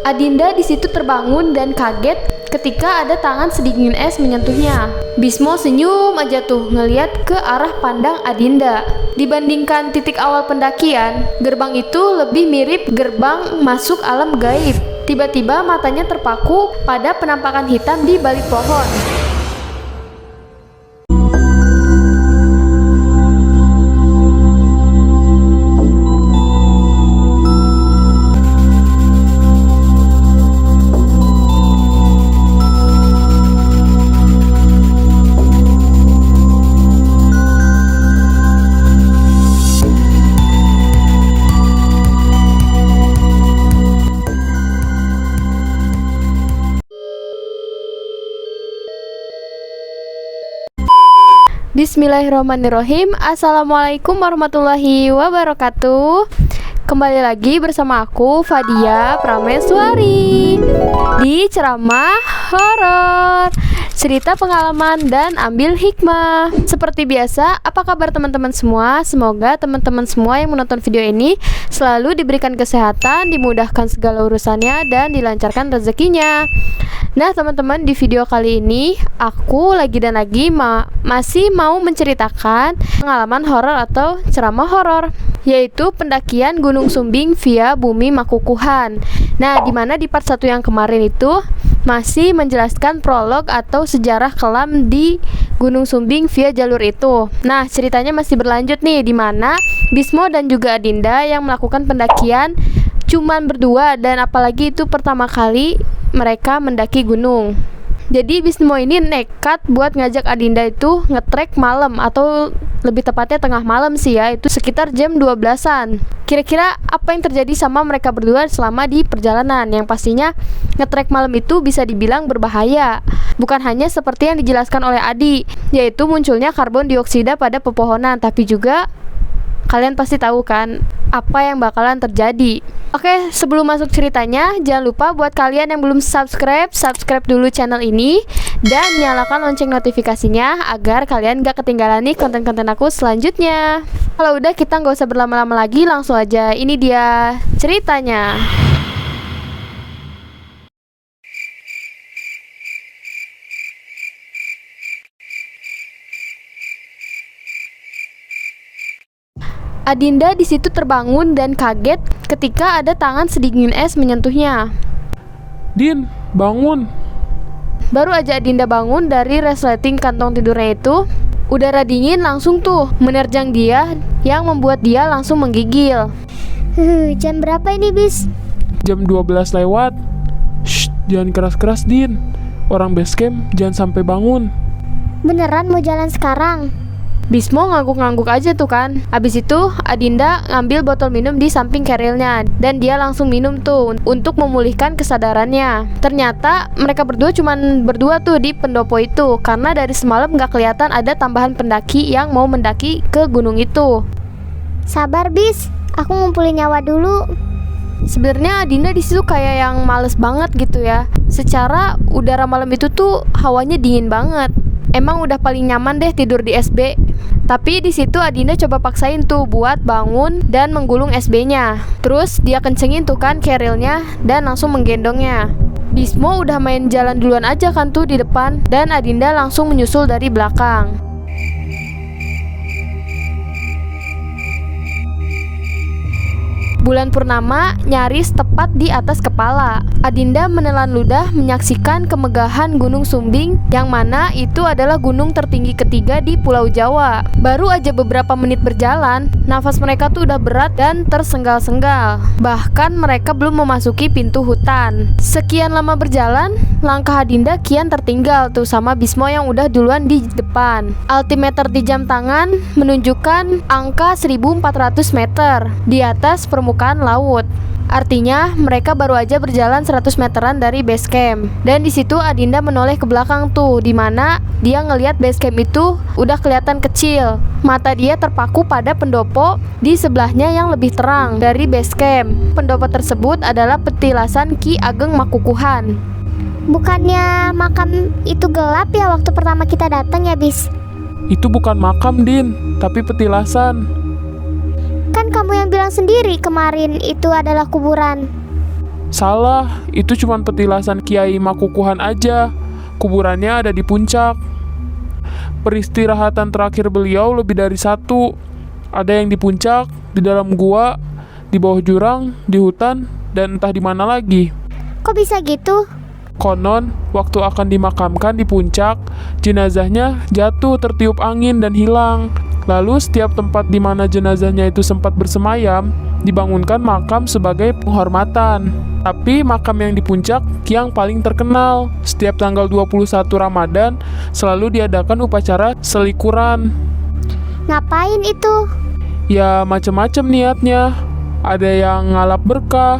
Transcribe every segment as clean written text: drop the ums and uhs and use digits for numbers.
Adinda di situ terbangun dan kaget ketika ada tangan sedingin es menyentuhnya. Bismo senyum aja tuh ngeliat ke arah pandang Adinda. Dibandingkan titik awal pendakian, gerbang itu lebih mirip gerbang masuk alam gaib. Tiba-tiba matanya terpaku pada penampakan hitam di balik pohon. Bismillahirrahmanirrahim. Assalamualaikum warahmatullahi wabarakatuh. Kembali lagi bersama aku Fadia Prameswari di ceramah horor, cerita pengalaman dan ambil hikmah. Seperti biasa, apa kabar teman-teman semua? Semoga teman-teman semua yang menonton video ini selalu diberikan kesehatan, dimudahkan segala urusannya, dan dilancarkan rezekinya. Nah teman-teman, di video kali ini aku lagi masih mau menceritakan pengalaman horor atau ceramah horor, yaitu pendakian Gunung Sumbing via Bumi Makukuhan. Nah, dimana di part 1 yang kemarin itu masih menjelaskan prolog atau sejarah kelam di Gunung Sumbing via jalur itu. Nah, ceritanya masih berlanjut nih, dimana Bismo dan juga Adinda yang melakukan pendakian cuman berdua, dan apalagi itu pertama kali mereka mendaki gunung. Jadi Bismo ini nekat buat ngajak Adinda itu ngetrek malam, atau lebih tepatnya tengah malam sih ya, itu sekitar jam 12-an. Kira-kira apa yang terjadi sama mereka berdua selama di perjalanan? Yang pastinya ngetrek malam itu bisa dibilang berbahaya. Bukan hanya seperti yang dijelaskan oleh Adi, yaitu munculnya karbon dioksida pada pepohonan, tapi juga kalian pasti tahu kan apa yang bakalan terjadi. Oke, sebelum masuk ceritanya, jangan lupa buat kalian yang belum subscribe dulu channel ini dan nyalakan lonceng notifikasinya agar kalian gak ketinggalan nih konten-konten aku selanjutnya. Kalau udah, kita gak usah berlama-lama lagi, langsung aja ini dia ceritanya. Adinda di situ terbangun dan kaget ketika ada tangan sedingin es menyentuhnya. Din, bangun. Baru aja Adinda bangun dari resleting kantong tidurnya itu, udara dingin langsung tuh menerjang dia yang membuat dia langsung menggigil. Jam berapa ini, Bis? Jam 12 lewat. Shh, jangan keras-keras, Din. Orang basecamp jangan sampai bangun. Beneran mau jalan sekarang? Bismo ngangguk-ngangguk aja tuh kan. Abis itu Adinda ngambil botol minum di samping kerilnya, dan dia langsung minum tuh untuk memulihkan kesadarannya. Ternyata mereka cuman berdua tuh di pendopo itu, karena dari semalam gak kelihatan ada tambahan pendaki yang mau mendaki ke gunung itu. Sabar, Bis, aku ngumpulin nyawa dulu. Sebenarnya Adinda di situ kayak yang males banget gitu ya. Secara udara malam itu tuh hawanya dingin banget. Emang udah paling nyaman deh tidur di SB. Tapi di situ Adinda coba paksain tuh buat bangun dan menggulung SB-nya. Terus dia kencengin tuh kan kerilnya dan langsung menggendongnya. Bismo udah main jalan duluan aja kan tuh di depan, dan Adinda langsung menyusul dari belakang. Bulan purnama nyaris tepat di atas kepala. Adinda menelan ludah menyaksikan kemegahan Gunung Sumbing, yang mana itu adalah gunung tertinggi ketiga di Pulau Jawa. Baru aja beberapa menit berjalan, nafas mereka tuh udah berat dan tersenggal-senggal. Bahkan mereka belum memasuki pintu hutan. Sekian lama berjalan, langkah Adinda kian tertinggal tuh sama Bismo yang udah duluan di depan. Altimeter di jam tangan menunjukkan angka 1400 meter di atas permukaan laut. Artinya mereka baru aja berjalan 100 meteran dari base camp. Dan di situ Adinda menoleh ke belakang tuh, dimana dia ngelihat base camp itu udah kelihatan kecil. Mata dia terpaku pada pendopo di sebelahnya yang lebih terang dari base camp. Pendopo tersebut adalah petilasan Ki Ageng Makukuhan. Bukannya makam itu gelap ya waktu pertama kita datang ya, Bis? Itu bukan makam, Din, tapi petilasan. Kan kamu yang bilang sendiri kemarin itu adalah kuburan. Salah, itu cuma petilasan Kiai Makukuhan aja. Kuburannya ada di puncak. Peristirahatan terakhir beliau lebih dari satu. Ada yang di puncak, di dalam gua, di bawah jurang, di hutan, dan entah di mana lagi. Kok bisa gitu? Konon, waktu akan dimakamkan di puncak, jenazahnya jatuh tertiup angin dan hilang. Lalu setiap tempat di mana jenazahnya itu sempat bersemayam, dibangunkan makam sebagai penghormatan. Tapi makam yang di puncak yang paling terkenal. Setiap tanggal 21 Ramadan selalu diadakan upacara selikuran. Ngapain itu? Ya macam-macam niatnya. Ada yang ngalap berkah,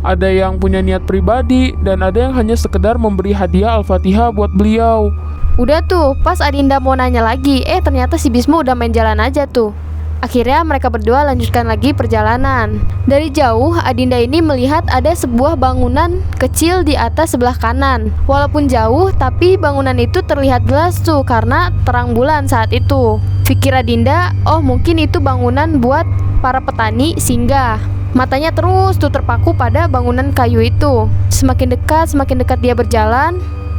ada yang punya niat pribadi, dan ada yang hanya sekedar memberi hadiah Al-Fatihah buat beliau. Udah tuh, pas Adinda mau nanya lagi, ternyata si Bismo udah main jalan aja tuh. Akhirnya mereka berdua lanjutkan lagi perjalanan. Dari jauh, Adinda ini melihat ada sebuah bangunan kecil di atas sebelah kanan. Walaupun jauh, tapi bangunan itu terlihat jelas tuh karena terang bulan saat itu. Pikir Adinda, oh mungkin itu bangunan buat para petani singgah. Matanya terus tuh terpaku pada bangunan kayu itu. Semakin dekat dia berjalan.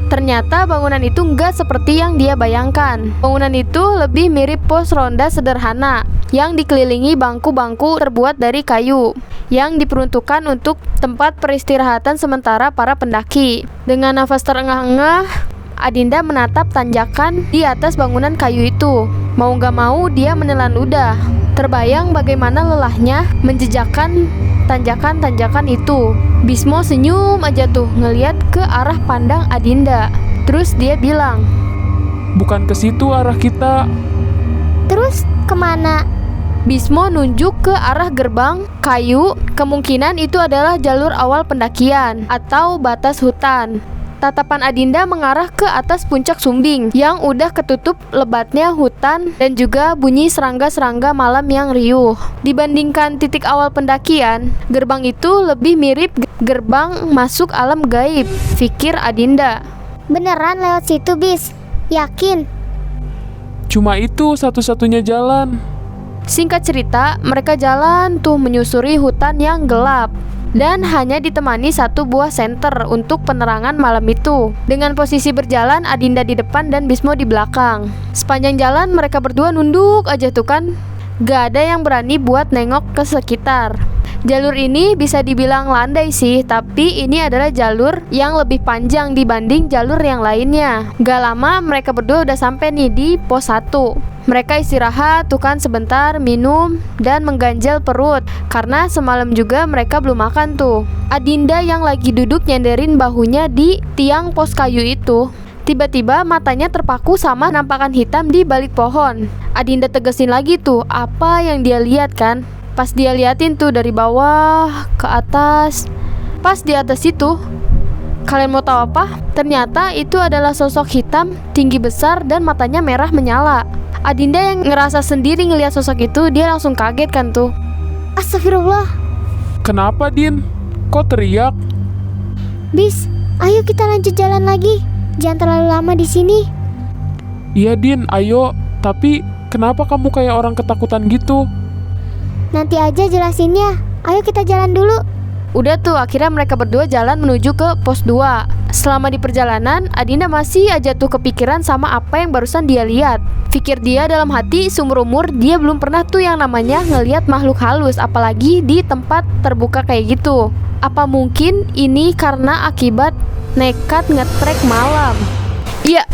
Ternyata bangunan itu nggak seperti yang dia bayangkan. Bangunan itu lebih mirip pos ronda sederhana yang dikelilingi bangku-bangku terbuat dari kayu yang diperuntukkan untuk tempat peristirahatan sementara para pendaki. Dengan nafas terengah-engah, Adinda menatap tanjakan di atas bangunan kayu itu. Mau nggak mau dia menelan ludah. Terbayang bagaimana lelahnya menjejakkan tanjakan-tanjakan itu. Bismo senyum aja tuh ngeliat ke arah pandang Adinda. Terus dia bilang, Bukan ke situ arah kita. Terus kemana? Bismo nunjuk ke arah gerbang kayu. Kemungkinan itu adalah jalur awal pendakian atau batas hutan. Tatapan Adinda mengarah ke atas puncak Sumbing yang udah ketutup lebatnya hutan dan juga bunyi serangga-serangga malam yang riuh. Dibandingkan titik awal pendakian, gerbang itu lebih mirip gerbang masuk alam gaib, pikir Adinda. Beneran lewat situ, Bis? Yakin? Cuma itu satu-satunya jalan. Singkat cerita, mereka jalan tuh menyusuri hutan yang gelap dan hanya ditemani satu buah senter untuk penerangan malam itu. Dengan posisi berjalan, Adinda di depan dan Bismo di belakang. Sepanjang jalan mereka berdua nunduk aja tuh kan. Gak ada yang berani buat nengok ke sekitar. Jalur ini bisa dibilang landai sih, tapi ini adalah jalur yang lebih panjang dibanding jalur yang lainnya. Gak lama mereka berdua udah sampai nih di pos 1. Mereka istirahat tuh kan sebentar, minum, dan mengganjal perut karena semalam juga mereka belum makan tuh. Adinda yang lagi duduk nyenderin bahunya di tiang pos kayu itu, tiba-tiba matanya terpaku sama nampakan hitam di balik pohon. Adinda tegesin lagi tuh apa yang dia lihat kan. Pas dia liatin tuh dari bawah ke atas. Pas di atas itu, kalian mau tahu apa? Ternyata itu adalah sosok hitam, tinggi besar, dan matanya merah menyala. Adinda yang ngerasa sendiri ngelihat sosok itu, dia langsung kaget kan tuh. Astagfirullah. Kenapa, Din? Kok teriak? Bis, ayo kita lanjut jalan lagi. Jangan terlalu lama di sini. Iya, Din, ayo. Tapi kenapa kamu kayak orang ketakutan gitu? Nanti aja jelasinnya. Ayo kita jalan dulu. Udah tuh, akhirnya mereka berdua jalan menuju ke pos 2. Selama di perjalanan, Adinda masih aja tuh kepikiran sama apa yang barusan dia lihat. Pikir dia dalam hati, seumur umur dia belum pernah tuh yang namanya ngelihat makhluk halus, apalagi di tempat terbuka kayak gitu. Apa mungkin ini karena akibat nekat ngetrek malam? Iya.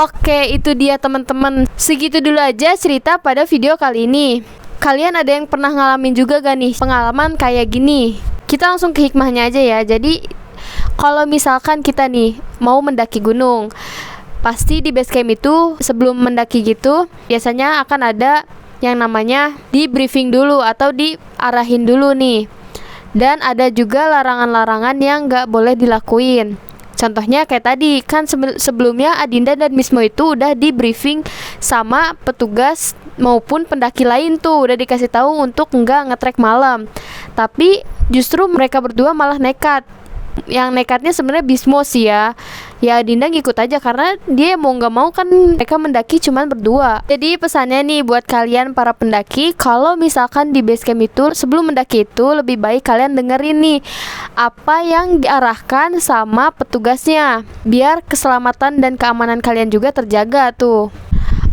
Oke, itu dia teman-teman. Segitu dulu aja cerita pada video kali ini. Kalian ada yang pernah ngalamin juga gak nih pengalaman kayak gini? Kita langsung ke hikmahnya aja ya. Jadi kalau misalkan kita nih mau mendaki gunung, pasti di base camp itu sebelum mendaki gitu biasanya akan ada yang namanya di briefing dulu atau diarahin dulu nih. Dan ada juga larangan-larangan yang gak boleh dilakuin. Contohnya kayak tadi kan sebelumnya Adinda dan Bismo itu udah di briefing sama petugas maupun pendaki lain tuh, udah dikasih tahu untuk nggak ngetrek malam. Tapi justru mereka berdua malah nekat. yang nekatnya sebenarnya Bismo sih ya. Ya Dinda ngikut aja karena dia mau nggak mau kan mereka mendaki cuman berdua. Jadi pesannya nih buat kalian para pendaki, kalau misalkan di base camp itu sebelum mendaki itu lebih baik kalian dengerin nih apa yang diarahkan sama petugasnya, biar keselamatan dan keamanan kalian juga terjaga tuh.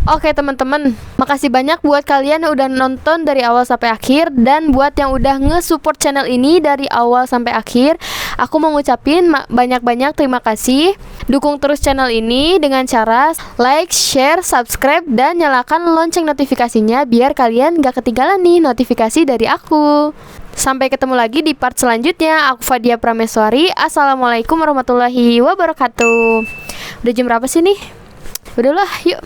Oke teman-teman, makasih banyak buat kalian yang udah nonton dari awal sampai akhir, dan buat yang udah nge-support channel ini dari awal sampai akhir. Aku mau ngucapin banyak-banyak terima kasih. Dukung terus channel ini dengan cara like, share, subscribe, dan nyalakan lonceng notifikasinya biar kalian gak ketinggalan nih notifikasi dari aku. Sampai ketemu lagi di part selanjutnya. Aku Fadia Prameswari. Assalamualaikum warahmatullahi wabarakatuh. Udah jam berapa sih nih? Udahlah, yuk.